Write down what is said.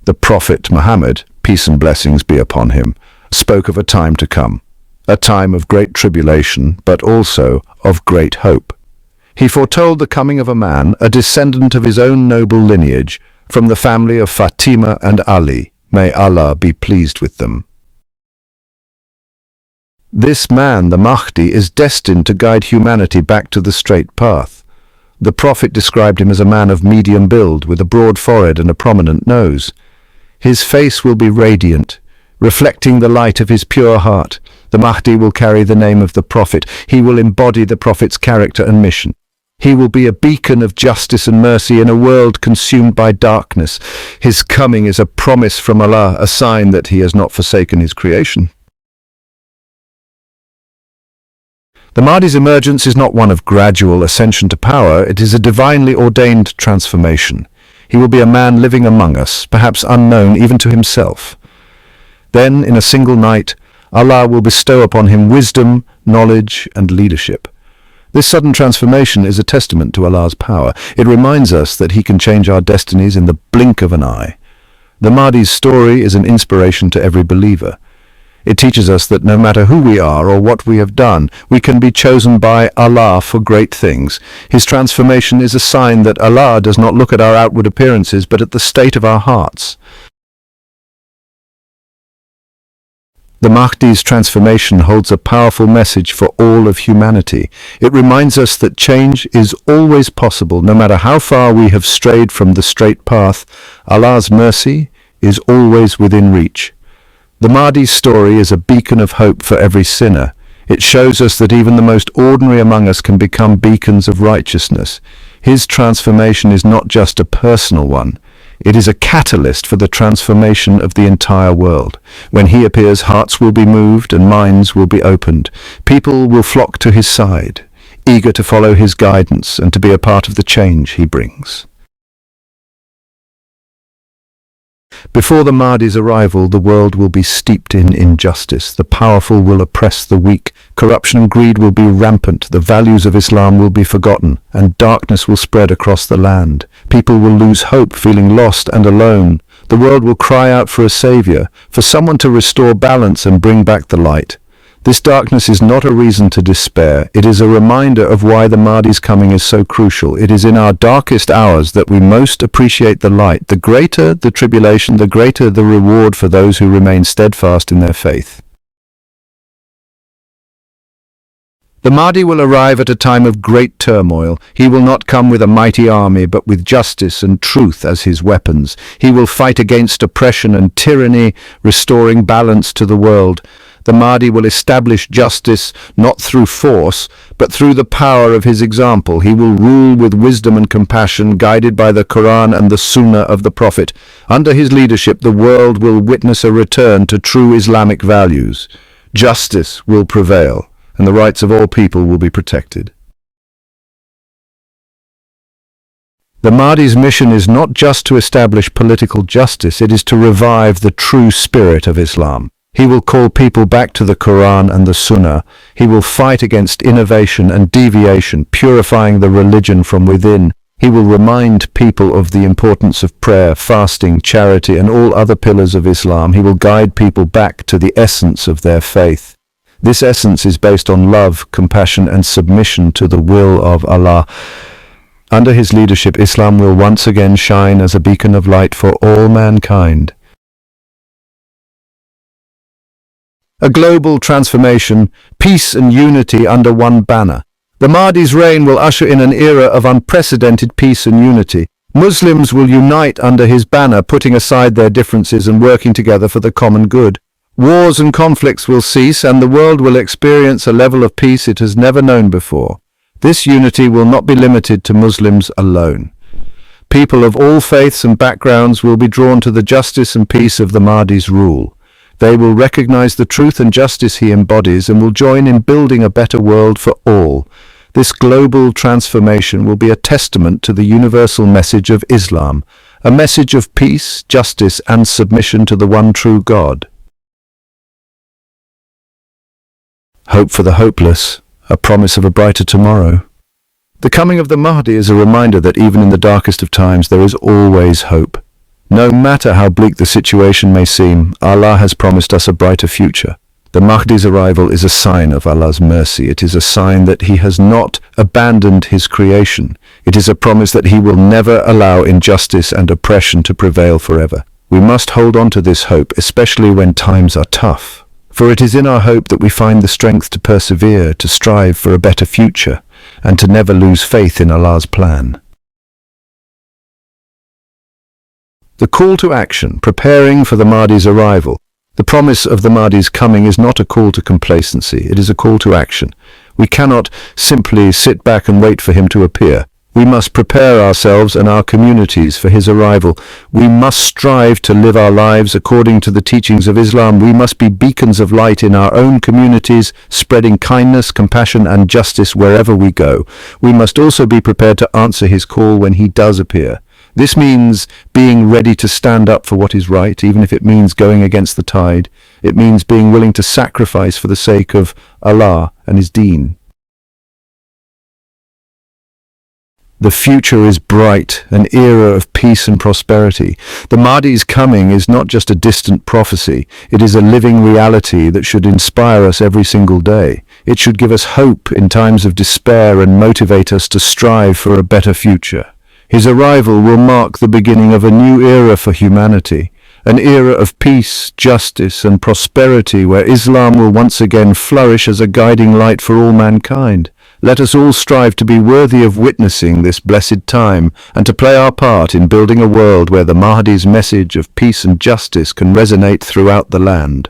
The Prophet Muhammad, peace and blessings be upon him, spoke of a time to come, a time of great tribulation, but also of great hope. He foretold the coming of a man, a descendant of his own noble lineage, from the family of Fatima and Ali. May Allah be pleased with them. This man, the Mahdi, is destined to guide humanity back to the straight path. The Prophet described him as a man of medium build, with a broad forehead and a prominent nose. His face will be radiant, reflecting the light of his pure heart. The Mahdi will carry the name of the Prophet. He will embody the Prophet's character and mission. He will be a beacon of justice and mercy in a world consumed by darkness. His coming is a promise from Allah, a sign that he has not forsaken his creation. The Mahdi's emergence is not one of gradual ascension to power, it is a divinely ordained transformation. He will be a man living among us, perhaps unknown even to himself. Then, in a single night, Allah will bestow upon him wisdom, knowledge, and leadership. This sudden transformation is a testament to Allah's power. It reminds us that he can change our destinies in the blink of an eye. The Mahdi's story is an inspiration to every believer. It teaches us that no matter who we are or what we have done, we can be chosen by Allah for great things. His transformation is a sign that Allah does not look at our outward appearances, but at the state of our hearts. The Mahdi's transformation holds a powerful message for all of humanity. It reminds us that change is always possible, no matter how far we have strayed from the straight path. Allah's mercy is always within reach. The Mahdi's story is a beacon of hope for every sinner. It shows us that even the most ordinary among us can become beacons of righteousness. His transformation is not just a personal one. It is a catalyst for the transformation of the entire world. When he appears, hearts will be moved and minds will be opened. People will flock to his side, eager to follow his guidance and to be a part of the change he brings. Before the Mahdi's arrival, the world will be steeped in injustice. The powerful will oppress the weak. Corruption and greed will be rampant. The values of Islam will be forgotten, and darkness will spread across the land. People will lose hope, feeling lost and alone. The world will cry out for a savior, for someone to restore balance and bring back the light. This darkness is not a reason to despair. It is a reminder of why the Mahdi's coming is so crucial. It is in our darkest hours that we most appreciate the light. The greater the tribulation, the greater the reward for those who remain steadfast in their faith. The Mahdi will arrive at a time of great turmoil. He will not come with a mighty army, but with justice and truth as his weapons. He will fight against oppression and tyranny, restoring balance to the world. The Mahdi will establish justice not through force, but through the power of his example. He will rule with wisdom and compassion, guided by the Quran and the Sunnah of the Prophet. Under his leadership, the world will witness a return to true Islamic values. Justice will prevail, and the rights of all people will be protected. The Mahdi's mission is not just to establish political justice, it is to revive the true spirit of Islam. He will call people back to the Quran and the Sunnah. He will fight against innovation and deviation, purifying the religion from within. He will remind people of the importance of prayer, fasting, charity, and all other pillars of Islam. He will guide people back to the essence of their faith. This essence is based on love, compassion, and submission to the will of Allah. Under his leadership, Islam will once again shine as a beacon of light for all mankind. A global transformation, peace and unity under one banner. The Mahdi's reign will usher in an era of unprecedented peace and unity. Muslims will unite under his banner, putting aside their differences and working together for the common good. Wars and conflicts will cease, and the world will experience a level of peace it has never known before. This unity will not be limited to Muslims alone. People of all faiths and backgrounds will be drawn to the justice and peace of the Mahdi's rule. They will recognize the truth and justice he embodies and will join in building a better world for all. This global transformation will be a testament to the universal message of Islam, a message of peace, justice, and submission to the one true God. Hope for the hopeless, a promise of a brighter tomorrow. The coming of the Mahdi is a reminder that even in the darkest of times there is always hope. No matter how bleak the situation may seem, Allah has promised us a brighter future. The Mahdi's arrival is a sign of Allah's mercy. It is a sign that He has not abandoned His creation. It is a promise that He will never allow injustice and oppression to prevail forever. We must hold on to this hope, especially when times are tough. For it is in our hope that we find the strength to persevere, to strive for a better future, and to never lose faith in Allah's plan. The call to action, preparing for the Mahdi's arrival. The promise of the Mahdi's coming is not a call to complacency, it is a call to action. We cannot simply sit back and wait for him to appear. We must prepare ourselves and our communities for his arrival. We must strive to live our lives according to the teachings of Islam. We must be beacons of light in our own communities, spreading kindness, compassion and justice wherever we go. We must also be prepared to answer his call when he does appear. This means being ready to stand up for what is right, even if it means going against the tide. It means being willing to sacrifice for the sake of Allah and His deen. The future is bright, an era of peace and prosperity. The Mahdi's coming is not just a distant prophecy, it is a living reality that should inspire us every single day. It should give us hope in times of despair and motivate us to strive for a better future. His arrival will mark the beginning of a new era for humanity, an era of peace, justice and prosperity where Islam will once again flourish as a guiding light for all mankind. Let us all strive to be worthy of witnessing this blessed time and to play our part in building a world where the Mahdi's message of peace and justice can resonate throughout the land.